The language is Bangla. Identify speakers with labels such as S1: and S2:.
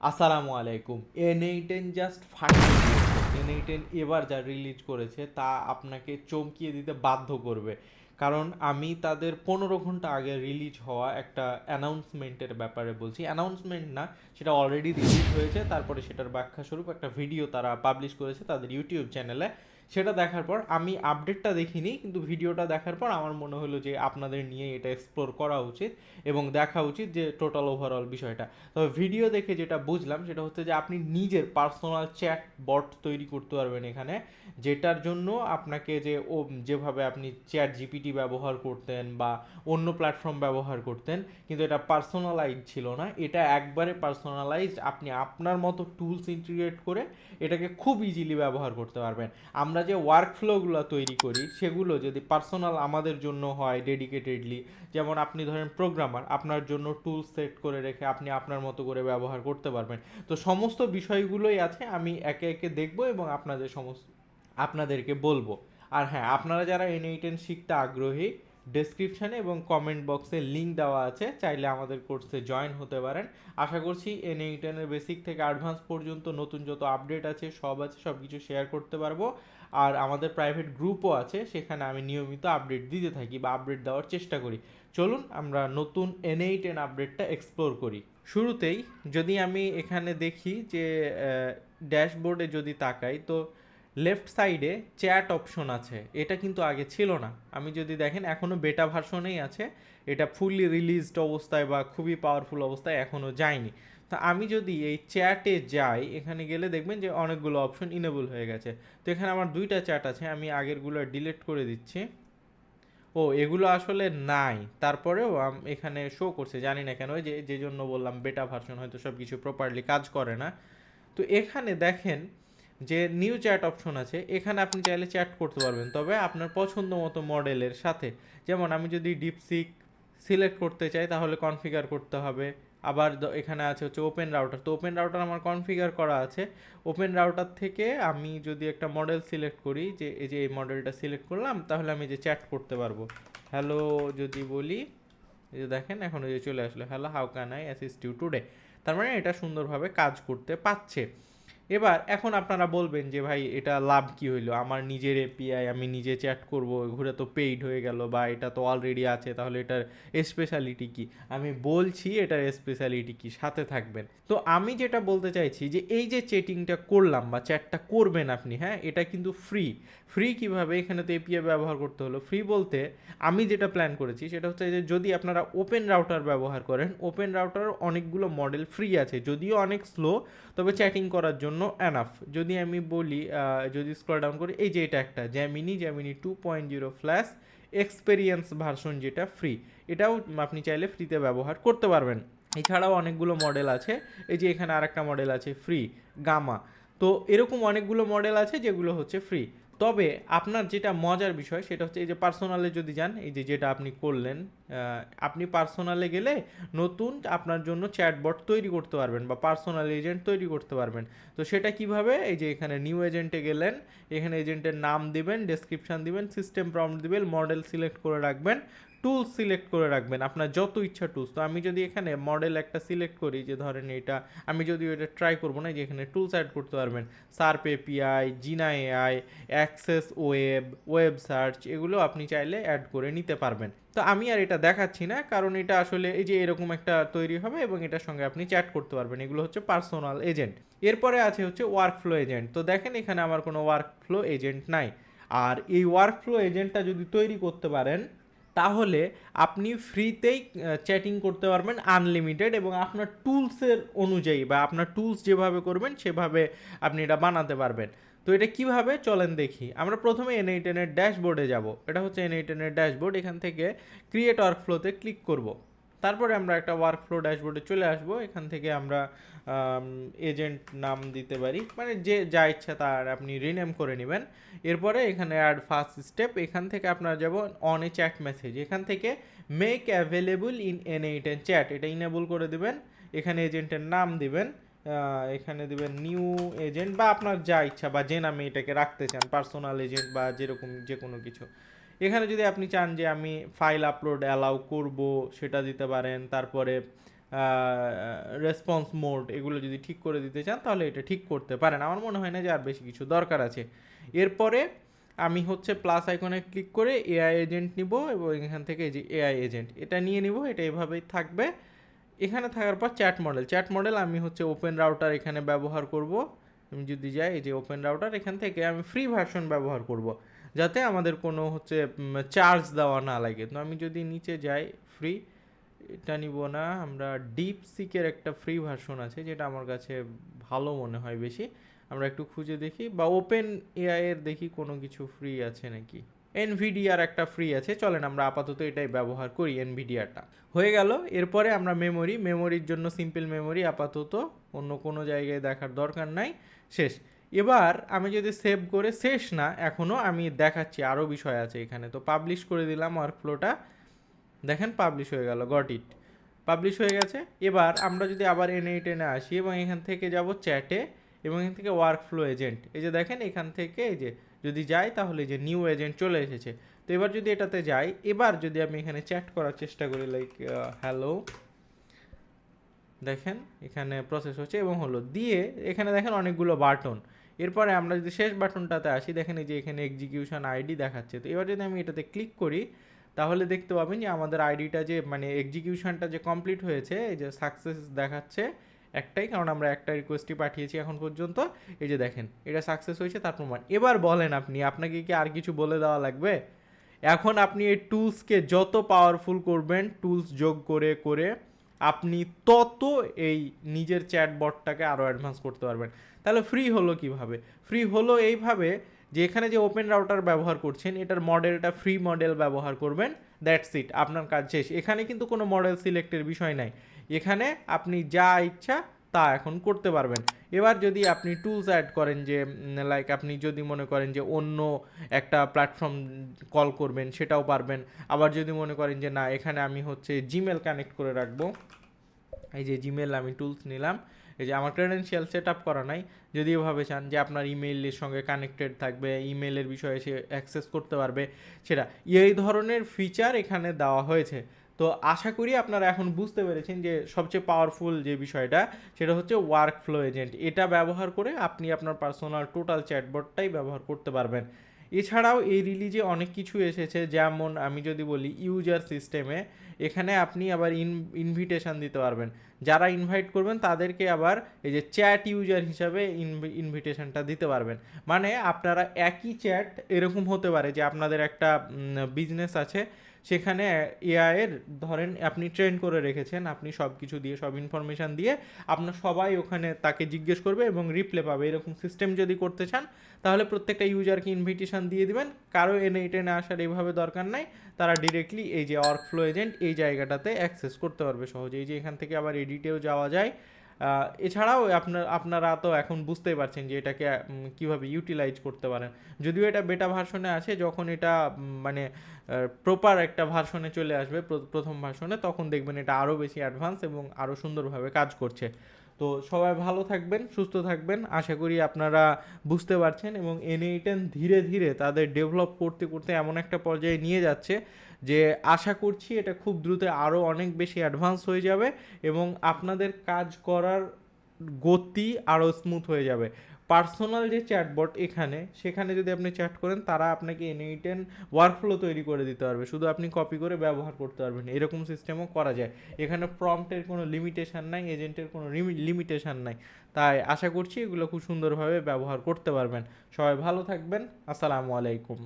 S1: আসসালামু আলাইকুম। N8 জাস্ট ফাটিয়ে দিয়েছে। N8 এবার যা রিলিজ করেছে তা আপনাকে চমকিয়ে দিতে বাধ্য করবে। কারণ আমি তাদের 15 ঘন্টা আগে রিলিজ হওয়া একটা অ্যানাউন্সমেন্টের ব্যাপারে বলছি। অ্যানাউন্সমেন্ট না, সেটা অলরেডি রিলিজ হয়েছে। তারপরে সেটার ব্যাখ্যা স্বরূপ একটা ভিডিও তারা পাবলিশ করেছে তাদের ইউটিউব চ্যানেলে। সেটা দেখার পর আমি আপডেটটা দেখিনি, কিন্তু ভিডিওটা দেখার পর আমার মনে হলো যে আপনাদের নিয়ে এটা এক্সপ্লোর করা উচিত এবং দেখা উচিত যে টোটাল ওভারঅল বিষয়টা। তবে ভিডিও দেখে যেটা বুঝলাম সেটা হচ্ছে যে আপনি নিজের পার্সোনাল চ্যাট বট তৈরি করতে পারবেন এখানে, যেটার জন্য আপনাকে যেভাবে আপনি চ্যাট জিপিটি ব্যবহার করতেন বা অন্য প্ল্যাটফর্ম ব্যবহার করতেন, কিন্তু এটা পার্সোনালাইজ ছিল না। এটা একবারে পার্সোনালাইজড, আপনি আপনার মতো টুলস ইন্টিগ্রেট করে এটাকে খুব ইজিলি ব্যবহার করতে পারবেন। আমরা যে ওয়ার্কফ্লোগুলো তৈরি করি সেগুলো যদি পার্সোনাল আমাদের জন্য হয় ডেডিকেটেডলি, যেমন আপনি ধরেন প্রোগ্রামার, আপনার জন্য টুল সেট করে রেখে আপনি আপনার মতো করে ব্যবহার করতে পারবেন। তো সমস্ত বিষয়গুলোই আছে, আমি একে একে দেখব এবং আপনাদেরকে বলবো। আর হ্যাঁ, আপনারা যারা N8 শিখতে আগ্রহী, ডেসক্রিপশানে এবং কমেন্ট বক্সে লিঙ্ক দেওয়া আছে, চাইলে আমাদের কোর্সে জয়েন হতে পারেন। আশা করছি N8 বেসিক থেকে অ্যাডভান্স পর্যন্ত নতুন যত আপডেট আছে সব কিছু শেয়ার করতে পারবো। আর আমাদের প্রাইভেট গ্রুপও আছে, সেখানে আমি নিয়মিত আপডেট দিতে থাকি বা আপডেট দেওয়ার চেষ্টা করি। চলুন আমরা নতুন N8 আপডেটটা এক্সপ্লোর করি। শুরুতেই যদি আমি এখানে দেখি যে ড্যাশবোর্ডে যদি তাকাই, তো লেফট সাইডে চ্যাট অপশন আছে, এটা কিন্তু আগে ছিল না। আমি যদি দেখেন এখনও বেটা ভার্সনেই আছে, এটা ফুললি রিলিজড অবস্থায় বা খুবই পাওয়ারফুল অবস্থায় এখনও যায়নি। তো আমি যদি এই চ্যাটে যাই, এখানে গেলে দেখবেন যে অনেকগুলো অপশন ইনেবল হয়ে গেছে। তো এখানে আমার দুইটা চ্যাট আছে, আমি আগেরগুলো ডিলিট করে দিচ্ছি। ও, এগুলো আসলে নাই, তারপরেও এখানে শো করছে, জানি না কেন, ওই যে জন্য বললাম বেটা ভার্সন হয়তো সব কিছু প্রপারলি কাজ করে না। তো এখানে দেখেন যে নিউ চ্যাট অপশন আছে, এখানে আপনি চাইলে চ্যাট করতে পারবেন, তবে আপনার পছন্দ মতো মডেলের সাথে। যেমন আমি যদি ডিপসিক সিলেক্ট করতে চাই তাহলে কনফিগার করতে হবে। আবার এখানে আছে হচ্ছে ওপেন রাউটার, তো ওপেন রাউটার আমার কনফিগার করা আছে। ওপেন রাউটার থেকে আমি যদি একটা মডেল সিলেক্ট করি, যে এই মডেলটা সিলেক্ট করলাম, তাহলে আমি যে চ্যাট করতে পারবো। হ্যালো যদি বলি, এই যে দেখেন এখন ওই যে চলে আসলো, hello how can I assist you today. তার মানে এটা সুন্দরভাবে কাজ করতে পারছে। এখন আপনারা বলবেন যে ভাই এটা লাভ কি হইলো, আমার নিজের এপিআই, আমি নিজে চ্যাট করব, ঘুরে তো পেইড হয়ে গেল, বা এটা তো অলরেডি আছে, তাহলে এটার স্পেশালিটি কি? আমি বলছি এটার স্পেশালিটি কি, সাথে থাকবেন। তো আমি যেটা বলতে চাইছি যে এই যে চ্যাটিংটা করলাম বা চ্যাটটা করবেন আপনি, হ্যাঁ, এটা কিন্তু ফ্রি। ফ্রি কিভাবে? এখানে তো এপিআই ব্যবহার করতে হলো। ফ্রি বলতে আমি যেটা প্ল্যান করেছি সেটা হচ্ছে যে যদি আপনারা ওপেন রাউটার ব্যবহার করেন, ওপেন রাউটার অনেকগুলো মডেল ফ্রি আছে, যদিও অনেক স্লো, তবে চ্যাটিং করার জন্য অ্যানাফ। যদি আমি বলি, যদি স্ক্রল ডাউন করি, এই যে এটা একটা জ্যামিনি 2.0 ফ্ল্যাশ এক্সপেরিয়েন্স ভার্সন, যেটা ফ্রি, এটাও আপনি চাইলে ফ্রিতে ব্যবহার করতে পারবেন। এছাড়াও অনেকগুলো মডেল আছে, এই যে এখানে আরেকটা মডেল আছে ফ্রি, গামা। তো এরকম অনেকগুলো মডেল আছে যেগুলো হচ্ছে ফ্রি। তবে আপনার যেটা মজার বিষয় সেটা হচ্ছে এই যে পার্সোনালে যদি যান, এই যে যেটা আপনি করলেন, আপনি পার্সোনালে গেলে নতুন আপনার জন্য চ্যাটবট তৈরি করতে পারবেন বা পার্সোনাল এজেন্ট তৈরি করতে পারবেন। তো সেটা কিভাবে? এই যে এখানে নিউ এজেন্টে গেলেন, এখানে এজেন্টের নাম দিবেন, ডেসক্রিপশান দিবেন, সিস্টেম প্রম্পট দিবেন, মডেল সিলেক্ট করে রাখবেন, টুলস সিলেক্ট করে রাখবেন, আপনার যত ইচ্ছা টুলস। তো আমি যদি এখানে মডেল একটা সিলেক্ট করি, যে ধরেন এটা, আমি যদি এটা ট্রাই করবো না, যে এখানে টুলস অ্যাড করতে পারবেন, সার্প এপিআই, জিনা AI, access web, web search, এগুলো আপনি চাইলে অ্যাড করে নিতে পারবেন। তো আমি আর এটা দেখাচ্ছি না, কারণ এটা আসলে এই যে এরকম একটা তৈরি হবে এবং এটার সঙ্গে আপনি চ্যাট করতে পারবেন। এগুলো হচ্ছে পার্সোনাল এজেন্ট। এরপরে আছে হচ্ছে ওয়ার্কফ্লো এজেন্ট। তো দেখেন এখানে আমার কোনো ওয়ার্কফ্লো এজেন্ট নাই। আর এই ওয়ার্কফ্লো এজেন্টটা যদি তৈরি করতে পারেন, তাহলে আপনি ফ্রিতেই চ্যাটিং করতে পারবেন আনলিমিটেড, এবং আপনার টুলসের অনুযায়ী বা আপনার টুলস যেভাবে করবেন সেভাবে আপনি এটা বানাতে পারবেন। তো এটা কিভাবে, চলেন দেখি। আমরা প্রথমে N8 ড্যাশবোর্ডে যাব। এটা হচ্ছে N8 ড্যাশবোর্ড। এখান থেকে ক্রিয়েট ওয়ার্কফ্লোতে ক্লিক করব। তারপরে আমরা একটা ওয়ার্কফ্লো ড্যাশবোর্ডে চলে আসব। এখান থেকে আমরা এজেন্ট নাম দিতে পারি, মানে যে যা ইচ্ছা তার আপনি রিনেম করে নেবেন। এরপরে এখানে অ্যাড ফার্স্ট স্টেপ, এখান থেকে আপনার যাব অন এ চ্যাট মেসেজ, এখান থেকে make available in N8 chat, এটা ইনেবল করে দেবেন। এখানে এজেন্টের নাম দিবেন, এখানে দিবেন নিউ এজেন্ট, বা আপনার যা ইচ্ছা বা যে নামে এটাকে রাখতে চান, পার্সোনাল এজেন্ট বা যেরকম যে কোনো কিছু। এখানে যদি আপনি চান যে আমি ফাইল আপলোড অ্যালাউ করব, সেটা দিতে পারেন। তারপরে রেসপন্স মোড এগুলো যদি ঠিক করে দিতে চান তাহলে এটা ঠিক করতে পারেন। আমার মনে হয় না যে আর বেশি কিছু দরকার আছে। এরপরে আমি হচ্ছে প্লাস আইকনে ক্লিক করে এআই এজেন্ট নিব এবং এখান থেকে এই যে এআই এজেন্ট এটা নিয়ে নিব, এটা এভাবেই থাকবে। এখানে থাকার পর চ্যাট মডেল আমি হচ্ছে ওপেন রাউটার এখানে ব্যবহার করব। আমি যদি যাই এই যে ওপেন রাউটার, এখান থেকে আমি ফ্রি ভার্সন ব্যবহার করব যাতে আমাদের কোনো হচ্ছে চার্জ দেওয়া না লাগে। তো আমি যদি নিচে যাই ফ্রি, এটা নিব না, আমরা ডিপ সিকের একটা ফ্রি ভার্সন আছে যেটা আমার কাছে ভালো মনে হয় বেশি। আমরা একটু খুঁজে দেখি বা ওপেন এআই এর দেখি কোনো কিছু ফ্রি আছে নাকি। এনভিডিআর একটা ফ্রি আছে, চলেন আমরা আপাতত এটাই ব্যবহার করি এনভিডিআরটা। হয়ে গেল। এরপরে আমরা মেমোরির জন্য সিম্পল মেমোরি আপাতত, অন্য কোনো জায়গায় দেখার দরকার নাই, শেষ। এবার আমি যদি সেভ করে, শেষ না এখনও, আমি দেখাচ্ছি আরও বিষয় আছে এখানে। তো পাবলিশ করে দিলাম ওয়ার্কফ্লোটা, দেখেন পাবলিশ হয়ে গেল, গট ইট, পাবলিশ হয়ে গেছে। এবার আমরা যদি আবার এনে আসি এবং এখান থেকে যাব চ্যাটে এবং এখান থেকে ওয়ার্কফ্লো এজেন্ট, এই যে দেখেন এখান থেকে এই যে যদি যাই তাহলে যে নিউ এজেন্ট চলে এসেছে। তো এবার যদি এটাতে যাই, এবার যদি আমি এখানে চ্যাট করার চেষ্টা করি লাইক হ্যালো, দেখেন এখানে প্রসেস হচ্ছে এবং হলো দিয়ে এখানে দেখেন অনেকগুলো বাটন। এরপরে আমরা যদি শেষ বাটনটাতে আসি, দেখেন এই যে এখানে এক্সিকিউশন আইডি দেখাচ্ছে। তো এবার যদি আমি এটাতে ক্লিক করি তাহলে দেখতে পাবেন যে আমাদের আইডিটা যে মানে এক্সিকিউশনটা যে কমপ্লিট হয়েছে, এই যে সাকসেস দেখাচ্ছে একটাই, কারণ আমরা একটা রিকোয়েস্টই পাঠিয়েছি এখন পর্যন্ত। এই যে দেখেন এটা সাকসেস হয়েছে, তার প্রমাণ। এবার বলেন আপনি, আপনাকে কি আর কিছু বলে দেওয়া লাগবে? এখন আপনি এই টুলসকে যত পাওয়ারফুল করবেন, টুলস যোগ করে করে আপনি তত এই নিজের চ্যাটবটটাকে আরও অ্যাডভান্স করতে পারবেন। তাহলে ফ্রি হলো কিভাবে? ফ্রি হলো এইভাবে যে এখানে যে ওপেন রাউটার ব্যবহার করছেন এটার মডেলটা ফ্রি মডেল ব্যবহার করবেন, দ্যাটস ইট, আপনার কাজ শেষ। এখানে কিন্তু কোনো মডেল সিলেক্টের বিষয় নাই, এখানে আপনি যা ইচ্ছা তা এখন করতে পারবেন। এবার যদি আপনি টুলস অ্যাড করেন, যে লাইক আপনি যদি মনে করেন যে অন্য একটা প্ল্যাটফর্ম কল করবেন সেটাও পারবেন। আবার যদি মনে করেন যে না এখানে আমি হচ্ছে জিমেল কানেক্ট করে রাখবো, এই যে জিমেল আমি টুলস নিলাম, এই যে আমার ক্রেডেনশিয়াল সেট আপ করা নাই, যদি এভাবে চান যে আপনার ইমেইলের সঙ্গে কানেক্টেড থাকবে, ইমেইলের বিষয়ে সে অ্যাক্সেস করতে পারবে, সেটা এই ধরনের ফিচার এখানে দেওয়া হয়েছে। তো আশা করি আপনারা এখন বুঝতে পেরেছেন যে সবচেয়ে পাওয়ারফুল যে বিষয়টা সেটা হচ্ছে ওয়ার্কফ্লো এজেন্ট। এটা ব্যবহার করে আপনি আপনার পার্সোনাল টোটাল চ্যাটবটটাই ব্যবহার করতে পারবেন। এছাড়াও এই রিলিজে অনেক কিছু এসেছে, যেমন আমি যদি বলি ইউজার সিস্টেমে, এখানে আপনি আবার ইনভিটেশন দিতে পারবেন, যারা ইনভাইট করবেন তাদেরকে আবার এই যে চ্যাট ইউজার হিসাবে ইনভিটেশনটা দিতে পারবেন। মানে আপনারা একই চ্যাট এরকম হতে পারে যে আপনাদের একটা বিজনেস আছে, সেখানে এআইয়ের ধরেন আপনি ট্রেন করে রেখেছেন, আপনি সব কিছু দিয়ে সব ইনফরমেশান দিয়ে আপনার সবাই ওখানে তাকে জিজ্ঞেস করবে এবং রিপ্লে পাবে, এরকম সিস্টেম যদি করতে চান তাহলে প্রত্যেকটা ইউজারকে ইনভিটেশন দিয়ে দিবেন, কারো এনে আসার এইভাবে দরকার নাই, তারা ডিরেক্টলি এই যে ওয়ার্কফ্লো এজেন্ট এই জায়গাটাতে অ্যাক্সেস করতে পারবে সহজে। এই যে এখান থেকে আবার এডিটেও যাওয়া যায়। এছাড়াও আপনারা তো এখন বুঝতেই পারছেন যে এটাকে কীভাবে ইউটিলাইজ করতে পারেন। যদিও এটা বেটা ভার্সনে আছে, যখন এটা মানে প্রপার একটা ভার্সনে চলে আসবে, প্রথম ভার্সনে, তখন দেখবেন এটা আরও বেশি অ্যাডভান্স এবং আরও সুন্দরভাবে কাজ করছে। তো সবাই ভালো থাকবেন, সুস্থ থাকবেন, আশা করি আপনারা বুঝতে পারছেন। এবং N8N ধীরে ধীরে তাদের ডেভেলপ করতে করতে এমন একটা পর্যায়ে নিয়ে যাচ্ছে যে আশা করছি এটা খুব দ্রুত আরও অনেক বেশি অ্যাডভান্স হয়ে যাবে এবং আপনাদের কাজ করার গতি আরও স্মুথ হয়ে যাবে। পার্সোনাল যে চ্যাটবট এখানে, সেখানে যদি আপনি চ্যাট করেন তারা আপনাকে N8N ওয়ার্কফ্লো তৈরি করে দিতে পারবে, শুধু আপনি কপি করে ব্যবহার করতে পারবেন, এরকম সিস্টেমও করা যায়। এখানে প্রম্পটের কোনো লিমিটেশান নাই, এজেন্টের কোনো লিমিটেশান নাই। তাই আশা করছি এগুলো খুব সুন্দরভাবে ব্যবহার করতে পারবেন। সবাই ভালো থাকবেন, আসসালামু আলাইকুম।